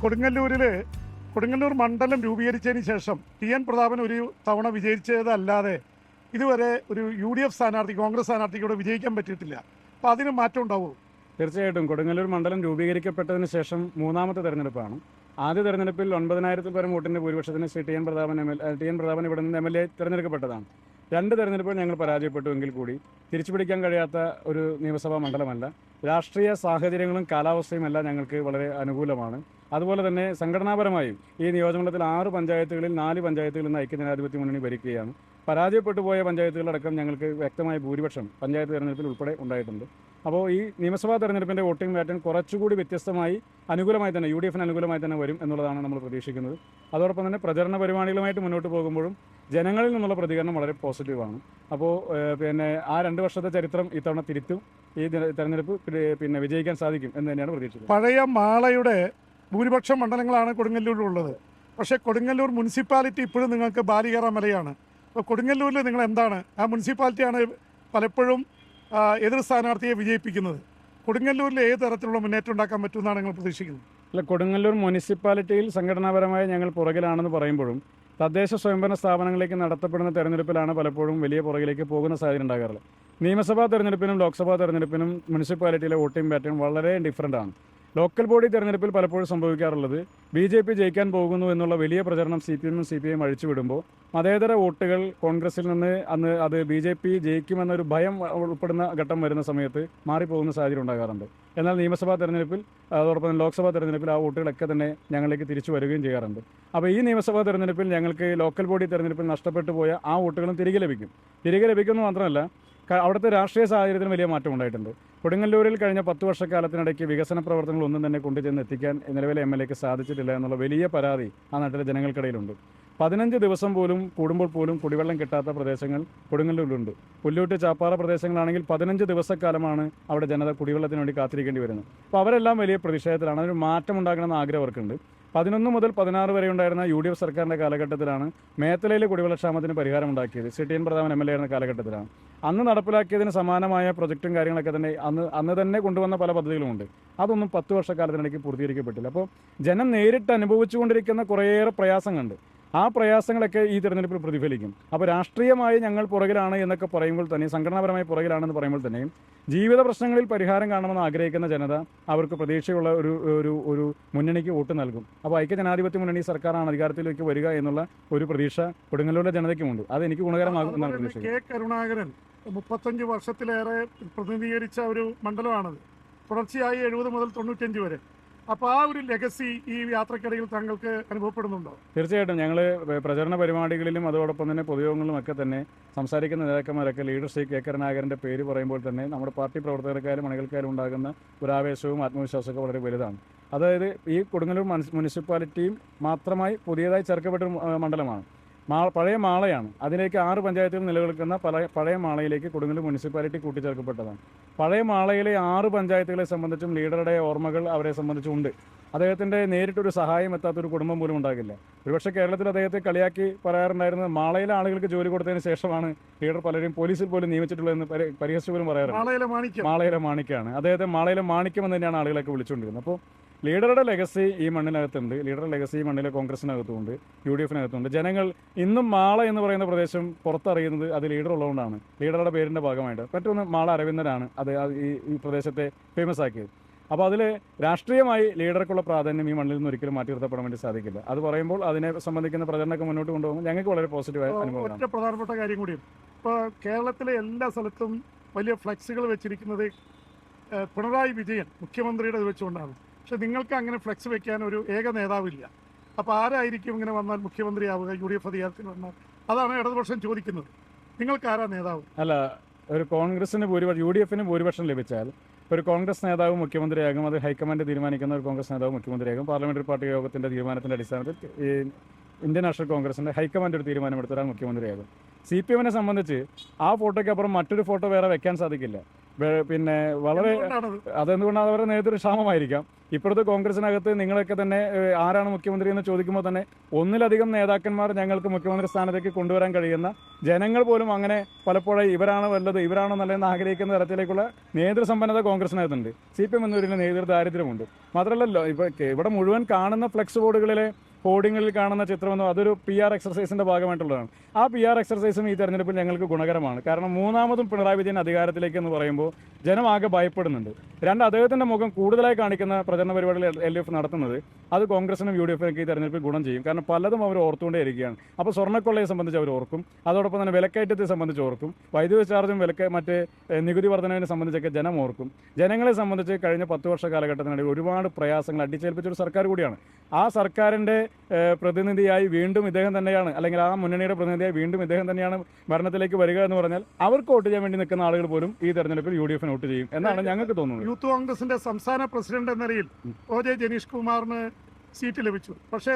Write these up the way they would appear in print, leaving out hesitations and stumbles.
കൊടുങ്ങല്ലൂർ മണ്ഡലം രൂപീകരിച്ചതിന് ശേഷം ടി.എൻ. പ്രതാപൻ ഒരു തവണ വിജയിച്ചതല്ലാതെ ഇതുവരെ ഒരു UDF സ്ഥാനാർത്ഥി, കോൺഗ്രസ് സ്ഥാനാർത്ഥിക്കൂടെ വിജയിക്കാൻ പറ്റിയിട്ടില്ല. അപ്പോൾ അതിന് മാറ്റം ഉണ്ടാവുമോ? തീർച്ചയായിട്ടും കൊടുങ്ങല്ലൂർ മണ്ഡലം രൂപീകരിക്കപ്പെട്ടതിന് ശേഷം മൂന്നാമത്തെ തെരഞ്ഞെടുപ്പാണ്. ആദ്യ തെരഞ്ഞെടുപ്പിൽ 9,000-ൽ പരം വോട്ടിൻ്റെ ഭൂരിപക്ഷത്തിന് ശ്രീ ടി.എൻ. പ്രതാപൻ ഇവിടെ നിന്ന് MLA തിരഞ്ഞെടുക്കപ്പെട്ടതാണ്. 2 തെരഞ്ഞെടുപ്പുകൾ ഞങ്ങൾ പരാജയപ്പെട്ടുവെങ്കിൽ കൂടി തിരിച്ചുപിടിക്കാൻ കഴിയാത്ത ഒരു നിയമസഭാ മണ്ഡലമല്ല. രാഷ്ട്രീയ സാഹചര്യങ്ങളും കാലാവസ്ഥയും എല്ലാം ഞങ്ങൾക്ക് വളരെ അനുകൂലമാണ്. അതുപോലെ തന്നെ സംഘടനാപരമായും ഈ നിയോജകമണ്ഡലത്തിൽ 6 പഞ്ചായത്തുകളിൽ 4 പഞ്ചായത്തുകളിൽ നിന്ന് ഐക്യജനാധിപത്യ മുന്നണി ഭരിക്കുകയാണ്. പരാജയപ്പെട്ടു പോയ പഞ്ചായത്തുകളടക്കം ഞങ്ങൾക്ക് വ്യക്തമായ ഭൂരിപക്ഷം പഞ്ചായത്ത് തെരഞ്ഞെടുപ്പിൽ ഉൾപ്പെടെ ഉണ്ടായിട്ടുണ്ട്. അപ്പോൾ ഈ നിയമസഭാ തെരഞ്ഞെടുപ്പിൻ്റെ വോട്ടിംഗ് പാറ്റേൺ കുറച്ചുകൂടി വ്യത്യസ്തമായി അനുകൂലമായി തന്നെ UDFന് അനുകൂലമായി തന്നെ വരും എന്നുള്ളതാണ് നമ്മൾ പ്രതീക്ഷിക്കുന്നത്. അതോടൊപ്പം തന്നെ പ്രചരണ പരിപാടികളുമായിട്ട് മുന്നോട്ട് പോകുമ്പോഴും ജനങ്ങളിൽ നിന്നുള്ള പ്രതികരണം വളരെ പോസിറ്റീവാണ്. അപ്പോൾ ആ 2 വർഷത്തെ ചരിത്രം ഇത്തവണ തിരുത്തും ഈ തെരഞ്ഞെടുപ്പ് വിജയിക്കാൻ സാധിക്കും എന്ന് തന്നെയാണ് പ്രതീക്ഷിക്കുന്നത്. പഴയ മാളയുടെ ഭൂരിപക്ഷം മണ്ഡലങ്ങളാണ് കൊടുങ്ങല്ലൂരിലുള്ളത്. പക്ഷേ കൊടുങ്ങല്ലൂർ മുനിസിപ്പാലിറ്റി ഇപ്പോഴും നിങ്ങൾക്ക് ബാലികേറ മലയാണ്. അപ്പോൾ കൊടുങ്ങല്ലൂരിൽ നിങ്ങൾ എന്താണ്, ആ മുനിസിപ്പാലിറ്റിയാണ് പലപ്പോഴും എതിർ സ്ഥാനാർത്ഥിയെ വിജയിപ്പിക്കുന്നത്. കൊടുങ്ങല്ലൂരിൽ ഏത് തരത്തിലുള്ള മുന്നേറ്റം ഉണ്ടാക്കാൻ പറ്റുമെന്നാണ് നിങ്ങൾ പ്രതീക്ഷിക്കുന്നത്? അല്ല, കൊടുങ്ങല്ലൂർ മുനിസിപ്പാലിറ്റിയിൽ സംഘടനാപരമായി ഞങ്ങൾ പുറകിലാണെന്ന് പറയുമ്പോഴും തദ്ദേശ സ്വയംഭരണ സ്ഥാപനങ്ങളിലേക്ക് നടത്തപ്പെടുന്ന തെരഞ്ഞെടുപ്പിലാണ് പലപ്പോഴും വലിയ പുറകിലേക്ക് പോകുന്ന സാഹചര്യം ഉണ്ടാകാറുള്ളത്. നിയമസഭാ തെരഞ്ഞെടുപ്പിനും ലോക്സഭാ തെരഞ്ഞെടുപ്പിനും മുനിസിപ്പാലിറ്റിയിലെ വോട്ടിംഗ് പാറ്റേൺ വളരെ ഡിഫറൻ്റ് ആണ്. ലോക്കൽ ബോഡി തെരഞ്ഞെടുപ്പിൽ പലപ്പോഴും സംഭവിക്കാറുള്ളത് BJP ജയിക്കാൻ പോകുന്നു എന്നുള്ള വലിയ പ്രചരണം CPM അഴിച്ചുവിടുമ്പോൾ മതേതര വോട്ടുകൾ കോൺഗ്രസിൽ നിന്ന് അത് BJP ജയിക്കുമെന്നൊരു ഭയം ഉൾപ്പെടുന്ന ഘട്ടം വരുന്ന സമയത്ത് മാറിപ്പോകുന്ന സാഹചര്യം ഉണ്ടാകാറുണ്ട്. എന്നാൽ നിയമസഭാ തെരഞ്ഞെടുപ്പിൽ അതോടൊപ്പം ലോക്സഭാ തെരഞ്ഞെടുപ്പിൽ ആ വോട്ടുകളൊക്കെ തന്നെ ഞങ്ങളിലേക്ക് തിരിച്ചു വരികയും ചെയ്യാറുണ്ട്. അപ്പോൾ ഈ നിയമസഭാ തെരഞ്ഞെടുപ്പിൽ ഞങ്ങൾക്ക് ലോക്കൽ ബോഡി തെരഞ്ഞെടുപ്പിൽ നഷ്ടപ്പെട്ടു പോയ ആ വോട്ടുകളും തിരികെ ലഭിക്കുമെന്ന് മാത്രമല്ല, അവിടുത്തെ രാഷ്ട്രീയ സാഹചര്യത്തിന് വലിയ മാറ്റം ഉണ്ടായിട്ടുണ്ട്. കൊടുങ്ങല്ലൂരിൽ കഴിഞ്ഞ 10 വർഷക്കാലത്തിനിടയ്ക്ക് വികസന പ്രവർത്തനങ്ങൾ ഒന്നും തന്നെ കൊണ്ടുചെന്ന് എത്തിക്കാൻ നിലവിലെ MLAക്ക് സാധിച്ചിട്ടില്ല എന്നുള്ള വലിയ പരാതി ആ നാട്ടിലെ ജനങ്ങൾക്കിടയിലുണ്ട്. 15 ദിവസം കൂടുമ്പോൾ പോലും കുടിവെള്ളം കിട്ടാത്ത പ്രദേശങ്ങൾ കൊടുങ്ങല്ലൂരിലുണ്ട്. പുല്ലൂട്ട് ചാപ്പാറ പ്രദേശങ്ങളാണെങ്കിൽ 15 ദിവസക്കാലമാണ് അവിടെ ജനത കുടിവെള്ളത്തിന് വേണ്ടി കാത്തിരിക്കേണ്ടി വരുന്നത്. അപ്പോൾ അവരെല്ലാം വലിയ പ്രതിഷേധത്തിലാണ്. അതിനൊരു മാറ്റം ഉണ്ടാക്കണമെന്ന് ആഗ്രഹം അവർക്കുണ്ട്. 11 മുതൽ 16 വരെ ഉണ്ടായിരുന്ന UDF സർക്കാരിൻ്റെ കാലഘട്ടത്തിലാണ് മേത്തലയിലെ കുടിവെള്ളക്ഷാമത്തിന് പരിഹാരം ഉണ്ടാക്കിയത്. ശ്രീ ടി.എൻ. പ്രതാപൻ MLA ആയിരുന്ന കാലഘട്ടത്തിലാണ്. അന്ന് നടപ്പിലാക്കിയതിന് സമാനമായ പ്രൊജക്റ്റും കാര്യങ്ങളൊക്കെ തന്നെ അന്ന് തന്നെ കൊണ്ടുവന്ന പല പദ്ധതികളുമുണ്ട്. അതൊന്നും 10 വർഷക്കാലത്തിനിടയ്ക്ക് പൂർത്തീകരിക്കപ്പെട്ടില്ല. അപ്പോൾ ജനം നേരിട്ട് അനുഭവിച്ചുകൊണ്ടിരിക്കുന്ന കുറേയേറെ പ്രയാസങ്ങളുണ്ട്. ആ പ്രയാസങ്ങളൊക്കെ ഈ തെരഞ്ഞെടുപ്പിൽ പ്രതിഫലിക്കും. അപ്പോൾ രാഷ്ട്രീയമായി ഞങ്ങൾ പുറകിലാണ് എന്നൊക്കെ പറയുമ്പോൾ തന്നെ, സംഘടനാപരമായി പുറകിലാണെന്ന് പറയുമ്പോൾ തന്നെയും ജീവിത പ്രശ്നങ്ങളിൽ പരിഹാരം കാണണമെന്ന് ആഗ്രഹിക്കുന്ന ജനത അവർക്ക് പ്രതീക്ഷയുള്ള ഒരു മുന്നണിക്ക് വോട്ട് നൽകും. അപ്പോൾ ഐക്യജനാധിപത്യ മുന്നണി സർക്കാരാണ് അധികാരത്തിലേക്ക് വരിക എന്നുള്ള ഒരു പ്രതീക്ഷ കൊടുങ്ങല്ലൂരിലെ ജനതയ്ക്കുമുണ്ട്. അത് എനിക്ക് ഗുണകരമാകും എന്നാണ് പ്രതീക്ഷിക്കുന്നത്. K. കരുണാകരൻ 35 വർഷത്തിലേറെ പ്രതിനിധീകരിച്ച ഒരു മണ്ഡലമാണത്. തുടർച്ചയായി 70 മുതൽ 95 വരെ. അപ്പോൾ ആ ഒരു ലെഗസി ഈ യാത്രക്കിടയിൽ താങ്കൾക്ക് അനുഭവപ്പെടുന്നുണ്ടോ? തീർച്ചയായിട്ടും ഞങ്ങൾ പ്രചരണ പരിപാടികളിലും അതോടൊപ്പം തന്നെ പൊതുയോഗങ്ങളിലും ഒക്കെ തന്നെ സംസാരിക്കുന്ന നേതാക്കന്മാരൊക്കെ ലീഡർ ശ്രീ K. കരുണാകരൻ്റെ പേര് പറയുമ്പോൾ തന്നെ നമ്മുടെ പാർട്ടി പ്രവർത്തകർക്കായാലും അണികൾക്കായാലും ഉണ്ടാകുന്ന ഒരു ആവേശവും ആത്മവിശ്വാസമൊക്കെ വളരെ വലുതാണ്. അതായത് ഈ കൊടുങ്ങല്ലൂർ മുനിസിപ്പാലിറ്റിയും മാത്രമായി പുതിയതായി ചേർക്കപ്പെട്ട മണ്ഡലമാണ്. പഴയ മാളയാണ്. അതിലേക്ക് 6 പഞ്ചായത്തുകൾ നിലനിൽക്കുന്ന പഴയ മാളയിലേക്ക് കൊടുങ്ങല്ലൂർ മുനിസിപ്പാലിറ്റി കൂട്ടിച്ചേർക്കപ്പെട്ടതാണ്. പഴയ മാളയിലെ 6 പഞ്ചായത്തുകളെ സംബന്ധിച്ചും ലീഡറുടെ ഓർമ്മകൾ അവരെ സംബന്ധിച്ചുണ്ട്. അദ്ദേഹത്തിൻ്റെ നേരിട്ടൊരു സഹായം എത്താത്തൊരു കുടുംബം പോലും ഉണ്ടാകില്ല. ഒരുപക്ഷെ കേരളത്തിൽ അദ്ദേഹത്തെ കളിയാക്കി പറയാറുണ്ടായിരുന്നത് മാളയിലെ ആളുകൾക്ക് ജോലി കൊടുത്തതിന് ശേഷമാണ് ലീഡർ പലരും പോലീസിൽ പോലും നിയമിച്ചിട്ടുള്ളതെന്ന് പരിഹസിച്ചു പോലും പറയാറുണ്ട്. മാളയിലെ മാണിക്കാണ്. അദ്ദേഹത്തെ മാളയിലെ മാണിക്യം എന്ന് തന്നെയാണ് ആളുകളൊക്കെ വിളിച്ചുകൊണ്ടിരുന്നത്. അപ്പോൾ ലീഡറുടെ ലെഗസി ഈ മണ്ണിനകത്തുണ്ട്. ലീഡറുടെ ലെഗസി ഈ മണ്ണിലെ കോൺഗ്രസിനകത്തുമുണ്ട്, UDFിനകത്തുണ്ട്. ജനങ്ങൾ ഇന്നും മാള എന്ന് പറയുന്ന പ്രദേശം പുറത്തറിയുന്നത് അത് ലീഡർ ഉള്ളതുകൊണ്ടാണ്, ലീഡറുടെ പേരിൻ്റെ ഭാഗമായിട്ട്. മറ്റൊന്ന് മാള അരവിന്ദനാണ് അത് ഈ പ്രദേശത്തെ ഫേമസ് ആക്കിയത്. അപ്പോൾ അതിൽ രാഷ്ട്രീയമായി ലീഡർക്കുള്ള പ്രാധാന്യം ഈ മണ്ണിൽ നിന്ന് ഒരിക്കലും മാറ്റി നിർത്തപ്പെടാൻ വേണ്ടി സാധിക്കില്ല. അത് പറയുമ്പോൾ അതിനെ സംബന്ധിക്കുന്ന പ്രചരണമൊക്കെ മുന്നോട്ട് കൊണ്ടുപോകുമ്പോൾ ഞങ്ങൾക്ക് വളരെ പോസിറ്റീവായ അനുഭവമാണ്. ഒറ്റ പ്രധാനപ്പെട്ട കാര്യം കൂടിയും, ഇപ്പോൾ കേരളത്തിലെ എല്ലാ സ്ഥലത്തും വലിയ ഫ്ലെക്സുകൾ വെച്ചിരിക്കുന്നത് പിണറായി വിജയൻ മുഖ്യമന്ത്രിയുടെ ഇത് വെച്ചുകൊണ്ടാണ്. പക്ഷെ നിങ്ങൾക്ക് അങ്ങനെ ഫ്ലെക്സ് വെക്കാൻ ഒരു ഏക നേതാവില്ല. അപ്പോൾ ആരായിരിക്കും ഇങ്ങനെ വന്നാൽ മുഖ്യമന്ത്രിയാവുക UDF അധികാരത്തിൽ വന്നാൽ? അതാണ് ഇടതുപക്ഷം ചോദിക്കുന്നത്. നിങ്ങൾക്ക് ആരാ നേതാവ്? അല്ല, ഒരു കോൺഗ്രസിന് UDFന് ഭൂരിപക്ഷം ലഭിച്ചാൽ ഒരു കോൺഗ്രസ് നേതാവ് മുഖ്യമന്ത്രിയാകും. അത് ഹൈക്കമാൻഡ് തീരുമാനിക്കുന്ന ഒരു കോൺഗ്രസ് നേതാവ് മുഖ്യമന്ത്രിയാകും. പാർലമെന്ററി പാർട്ടി യോഗത്തിൻ്റെ തീരുമാനത്തിൻ്റെ അടിസ്ഥാനത്തിൽ ഈ ഇന്ത്യൻ നാഷണൽ കോൺഗ്രസിൻ്റെ ഹൈക്കമാൻഡ് ഒരു തീരുമാനമെടുത്ത ഒരാൾ മുഖ്യമന്ത്രിയാകും. CPMനെ സംബന്ധിച്ച് ആ ഫോട്ടോയ്ക്കപ്പുറം മറ്റൊരു ഫോട്ടോ വേറെ വെക്കാൻ സാധിക്കില്ല. പിന്നെ വളരെ എന്തുകൊണ്ടാണത്? അതെന്തുകൊണ്ടാണ് അവരുടെ നേതൃക്ഷാമമായിരിക്കാം. ഇപ്പോഴത്തെ കോൺഗ്രസിനകത്ത് നിങ്ങളൊക്കെ തന്നെ ആരാണ് മുഖ്യമന്ത്രി എന്ന് ചോദിക്കുമ്പോൾ തന്നെ ഒന്നിലധികം നേതാക്കന്മാർ ഞങ്ങൾക്ക് മുഖ്യമന്ത്രി സ്ഥാനത്തേക്ക് കൊണ്ടുവരാൻ കഴിയുന്ന, ജനങ്ങൾ പോലും അങ്ങനെ പലപ്പോഴും ഇവരാണ് വല്ലത് ഇവരാണോ നല്ലതെന്ന് ആഗ്രഹിക്കുന്ന തരത്തിലേക്കുള്ള നേതൃസമ്പന്നത കോൺഗ്രസിനകത്തുണ്ട്. CPM എന്നൊരു നേതൃ ദാരിദ്ര്യമുണ്ട്. മാത്രമല്ലല്ലോ ഇവിടെ മുഴുവൻ കാണുന്ന ഫ്ലെക്സ് ബോർഡുകളിലെ ഹോർഡിങ്ങളിൽ കാണുന്ന ചിത്രമൊന്നും അതൊരു PR എക്സർസൈസിന്റെ ഭാഗമായിട്ടുള്ളതാണ്. ആ PR എക്സർസൈസും ഈ തെരഞ്ഞെടുപ്പിൽ ഞങ്ങൾക്ക് ഗുണകരമാണ്. കാരണം മൂന്നാമതും പിണറായി വിജയൻ അധികാരത്തിലേക്ക് എന്ന് പറയുമ്പോൾ ജനം ആകെ ഭയപ്പെടുന്നുണ്ട്. അദ്ദേഹത്തിന്റെ മുഖം കൂടുതലായി കാണിക്കുന്ന പ്രചരണ പരിപാടികൾ LDF നടത്തുന്നത് അത് കോൺഗ്രസിനും UDF ഈ തെരഞ്ഞെടുപ്പിൽ ഗുണം ചെയ്യും. കാരണം പലതും അവർ ഓർത്തുകൊണ്ടേ ഇരിക്കുകയാണ്. അപ്പോൾ സ്വർണ്ണക്കൊള്ളയെ സംബന്ധിച്ച് അവർ ഓർക്കും, അതോടൊപ്പം തന്നെ വിലക്കയറ്റത്തെ സംബന്ധിച്ച് ഓർക്കും, വൈദ്യുതി ചാർജും മറ്റ് നികുതി വർധനവിനെ സംബന്ധിച്ചൊക്കെ ജനം ഓർക്കും. ജനങ്ങളെ സംബന്ധിച്ച് കഴിഞ്ഞ 10 വർഷ കാലഘട്ടത്തിനിടയിൽ ഒരുപാട് പ്രയാസങ്ങൾ അടിച്ചേൽപ്പിച്ചൊരു സർക്കാർ കൂടിയാണ്. ആ സർക്കാരിൻ്റെ പ്രതിനിധിയായി വീണ്ടും ഇദ്ദേഹം തന്നെയാണ്, അല്ലെങ്കിൽ ആ മുന്നണിയുടെ പ്രതിനിധിയായി വീണ്ടും ഇദ്ദേഹം തന്നെയാണ് ഭരണത്തിലേക്ക് വരിക എന്ന് പറഞ്ഞാൽ അവർക്ക് വോട്ട് ചെയ്യാൻ വേണ്ടി നിൽക്കുന്ന ആളുകൾ പോലും ഈ തെരഞ്ഞെടുപ്പിൽ UDF വോട്ട് ചെയ്യും എന്നാണ് ഞങ്ങൾക്ക് തോന്നുന്നത്. യൂത്ത് കോൺഗ്രസിന്റെ സംസ്ഥാന പ്രസിഡന്റ് എന്ന നിലയിൽ OJ ജനീഷ് കുമാറിന് സീറ്റ് ലഭിച്ചു. പക്ഷേ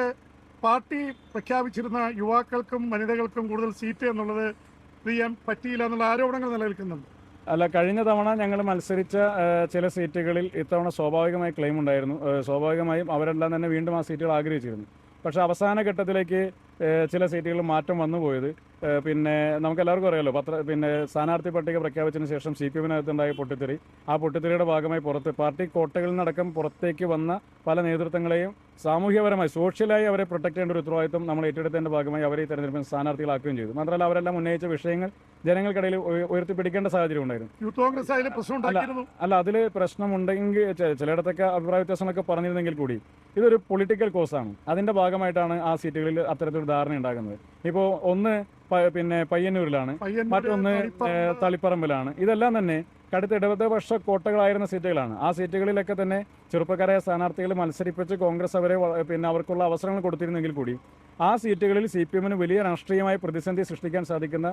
പാർട്ടി പ്രഖ്യാപിച്ചിരുന്ന യുവാക്കൾക്കും വനിതകൾക്കും കൂടുതൽ സീറ്റ് എന്നുള്ളത് ചെയ്യാൻ പറ്റിയില്ല എന്നുള്ള ആരോപണങ്ങൾ നിലനിൽക്കുന്നുണ്ട്. അല്ല, കഴിഞ്ഞ തവണ ഞങ്ങൾ മത്സരിച്ച ചില സീറ്റുകളിൽ ഇത്തവണ സ്വാഭാവികമായി ക്ലെയിം ഉണ്ടായിരുന്നു. സ്വാഭാവികമായും അവരെല്ലാം തന്നെ വീണ്ടും ആ സീറ്റുകൾ ആഗ്രഹിച്ചിരുന്നു. പക്ഷേ അവസാന ഘട്ടത്തിലേക്ക് ചില സീറ്റുകളിൽ മാറ്റം വന്നുപോയത് പിന്നെ നമുക്കെല്ലാവർക്കും അറിയാമല്ലോ, സ്ഥാനാർത്ഥി പട്ടിക പ്രഖ്യാപിച്ചതിന് ശേഷം CPM-നകത്തുണ്ടായ പൊട്ടിത്തെറി, ആ പൊട്ടിത്തെറിയുടെ ഭാഗമായി പാർട്ടി കോട്ടകളിൽ നിന്നടക്കം പുറത്തേക്ക് വന്ന പല നേതൃത്വങ്ങളെയും സാമൂഹ്യപരമായി സോഷ്യലായി അവരെ പ്രൊട്ടക്ട് ചെയ്യേണ്ട ഒരു ഉത്തരവാദിത്വം നമ്മൾ ഏറ്റെടുത്തതിൻ്റെ ഭാഗമായി അവരെ ഈ തെരഞ്ഞെടുപ്പിൽ സ്ഥാനാർത്ഥികളാക്കുകയും ചെയ്തു. മാത്രമല്ല അവരെല്ലാം ഉന്നയിച്ച വിഷയങ്ങൾ ജനങ്ങൾക്കിടയിൽ ഉയർത്തിപ്പിടിക്കേണ്ട സാഹചര്യം ഉണ്ടായിരുന്നു. യൂത്ത് കോൺഗ്രസ് അതിൽ പ്രശ്നം അല്ല, അതിൽ പ്രശ്നമുണ്ടെങ്കിൽ ചിലയിടത്തൊക്കെ അഭിപ്രായ വ്യത്യാസങ്ങളൊക്കെ പറഞ്ഞിരുന്നെങ്കിൽ കൂടി ഇതൊരു പൊളിറ്റിക്കൽ കോസാണ്. അതിൻ്റെ ഭാഗമായിട്ടാണ് ആ സീറ്റുകളിൽ അത്തരത്തിലൊരു ധാരണ ഉണ്ടാകുന്നത്. ഇപ്പോൾ ഒന്ന് പയ്യന്നൂരിലാണ്, മറ്റൊന്ന് തളിപ്പറമ്പിലാണ്. ഇതെല്ലാം തന്നെ കടുത്ത ഇടതുപക്ഷ കോട്ടകളായിരുന്ന സീറ്റുകളാണ്. ആ സീറ്റുകളിലൊക്കെ തന്നെ ചെറുപ്പക്കാരായ സ്ഥാനാർത്ഥികൾ മത്സരിപ്പിച്ച് കോൺഗ്രസ് അവരെ അവർക്കുള്ള അവസരങ്ങൾ കൊടുത്തിരുന്നെങ്കിൽ കൂടി ആ സീറ്റുകളിൽ CPM-ന് വലിയ രാഷ്ട്രീയമായ പ്രതിസന്ധി സൃഷ്ടിക്കാൻ സാധിക്കുന്ന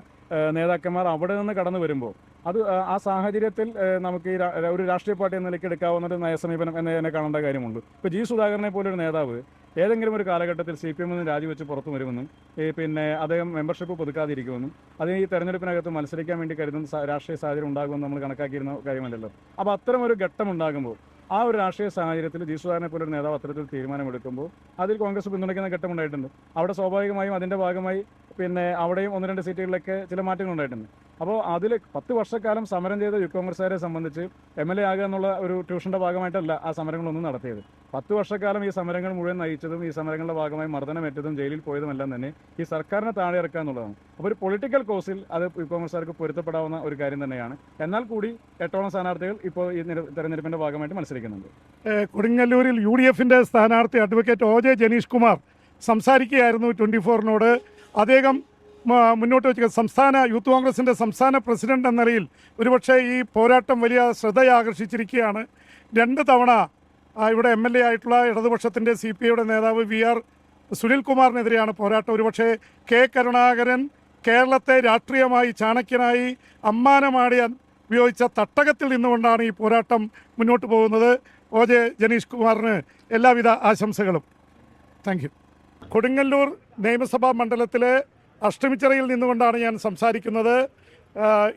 നേതാക്കന്മാർ അവിടെ നിന്ന് കടന്നു വരുമ്പോൾ അത് ആ സാഹചര്യത്തിൽ നമുക്ക് ഒരു രാഷ്ട്രീയ പാർട്ടി എന്ന നിലയ്ക്ക് എടുക്കാവുന്ന ഒരു നയസമീപനം എന്നതിനെ കാണേണ്ട കാര്യമുണ്ട്. ഇപ്പോൾ G. സുധാകരനെ പോലൊരു നേതാവ് ഏതെങ്കിലും ഒരു കാലഘട്ടത്തിൽ CPM-ന് രാജിവെച്ച് പുറത്തു വരുമെന്നും അദ്ദേഹം മെമ്പർഷിപ്പ് പുതുക്കാതിരിക്കുമെന്നും അത് ഈ തെരഞ്ഞെടുപ്പിനകത്ത് മത്സരിക്കാൻ വേണ്ടി കരുതുന്ന രാഷ്ട്രീയ സാഹചര്യം ഉണ്ടാകുമെന്ന് നമ്മൾ കണക്കാക്കിയിരുന്ന കാര്യമല്ലല്ലോ. അപ്പോൾ അത്തരം ഒരു ഘട്ടം ഉണ്ടാകുമ്പോൾ ആ ഒരു രാഷ്ട്രീയ സാഹചര്യത്തിൽ G. സുധാകരനെ പോലൊരു നേതാവ് അത്തരത്തിൽ തീരുമാനമെടുക്കുമ്പോൾ അതിൽ കോൺഗ്രസ് പിന്തുണയ്ക്കുന്ന ഘട്ടം ഉണ്ടായിട്ടുണ്ട്. അവിടെ സ്വാഭാവികമായും അതിൻ്റെ ഭാഗമായി അവിടെയും 1-2 സീറ്റുകളിലൊക്കെ ചില മാറ്റങ്ങൾ ഉണ്ടായിട്ടുണ്ട്. അപ്പോൾ അതിൽ 10 വർഷക്കാലം സമരം ചെയ്ത യുവ കോൺഗ്രസ്സുകാരെ സംബന്ധിച്ച് MLA ആകുക എന്നുള്ള ഒരു ട്യൂഷൻ്റെ ഭാഗമായിട്ടല്ല ആ സമരങ്ങളൊന്നും നടത്തിയത്. 10 വർഷക്കാലം ഈ സമരങ്ങൾ മുഴുവൻ നയിച്ചതും ഈ സമരങ്ങളുടെ ഭാഗമായി മർദ്ദനമേറ്റതും ജയിലിൽ പോയതുമെല്ലാം തന്നെ ഈ സർക്കാരിനെ താഴെ ഇറക്കുക എന്നുള്ളതാണ്. അപ്പോൾ ഒരു പൊളിറ്റിക്കൽ കോസിൽ അത് യുവ കോൺഗ്രസ്സുകാർക്ക് പൊരുത്തപ്പെടാവുന്ന ഒരു കാര്യം തന്നെയാണ്. എന്നാൽ കൂടി 8ഓളം സ്ഥാനാർത്ഥികൾ ഇപ്പോൾ ഈ തെരഞ്ഞെടുപ്പിൻ്റെ ഭാഗമായിട്ട് മത്സരിക്കുന്നുണ്ട്. കൊടുങ്ങല്ലൂരിൽ UDF-ന്റെ സ്ഥാനാർത്ഥി അഡ്വക്കേറ്റ് OJ ജനീഷ് കുമാർ സംസാരിക്കുകയായിരുന്നു 24-നോട്. അദ്ദേഹം മുന്നോട്ട് വെച്ച യൂത്ത് കോൺഗ്രസിൻ്റെ സംസ്ഥാന പ്രസിഡന്റ് എന്ന നിലയിൽ ഒരുപക്ഷെ ഈ പോരാട്ടം വലിയ ശ്രദ്ധയാകർഷിച്ചിരിക്കുകയാണ്. 2 തവണ ഇവിടെ MLA ആയിട്ടുള്ള ഇടതുപക്ഷത്തിൻ്റെ CPI-യുടെ നേതാവ് VR സുനിൽകുമാറിനെതിരെയാണ് പോരാട്ടം. ഒരുപക്ഷെ K. കരുണാകരൻ കേരളത്തെ രാഷ്ട്രീയമായി ചാണക്യനായി അമ്മാനമാടിയ ഉപയോഗിച്ച തട്ടകത്തിൽ നിന്നുകൊണ്ടാണ് ഈ പോരാട്ടം മുന്നോട്ട് പോകുന്നത്. OJ ജനീഷ് കുമാറിന് എല്ലാവിധ ആശംസകളും. Thank you. കൊടുങ്ങല്ലൂർ നിയമസഭാ മണ്ഡലത്തിലെ അഷ്ടമിച്ചിറയിൽ നിന്നുകൊണ്ടാണ് ഞാൻ സംസാരിക്കുന്നത്.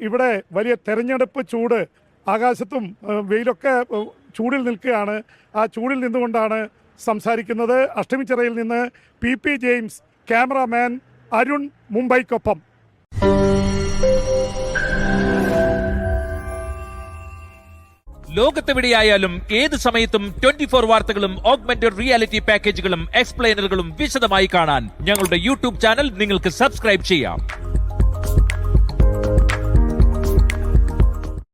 ഇവിടെ വലിയ തെരഞ്ഞെടുപ്പ് ചൂട്, ആകാശത്തും വെയിലൊക്കെ ചൂടിൽ നിൽക്കുകയാണ്. ആ ചൂടിൽ നിന്നുകൊണ്ടാണ് സംസാരിക്കുന്നത്. അഷ്ടമിച്ചിറയിൽ നിന്ന് PP ജെയിംസ്, ക്യാമറാമാൻ അരുൺ മുംബൈക്കൊപ്പം. ലോകത്തെവിടെയായാലും ഏത് സമയത്തും 24 വാർത്തകളും ഓഗ്മെന്റഡ് റിയാലിറ്റി പാക്കേജുകളും എക്സ്പ്ലെയിനറുകളും വിശദമായി കാണാൻ ഞങ്ങളുടെ YouTube ചാനൽ നിങ്ങൾക്ക് സബ്സ്ക്രൈബ് ചെയ്യാം.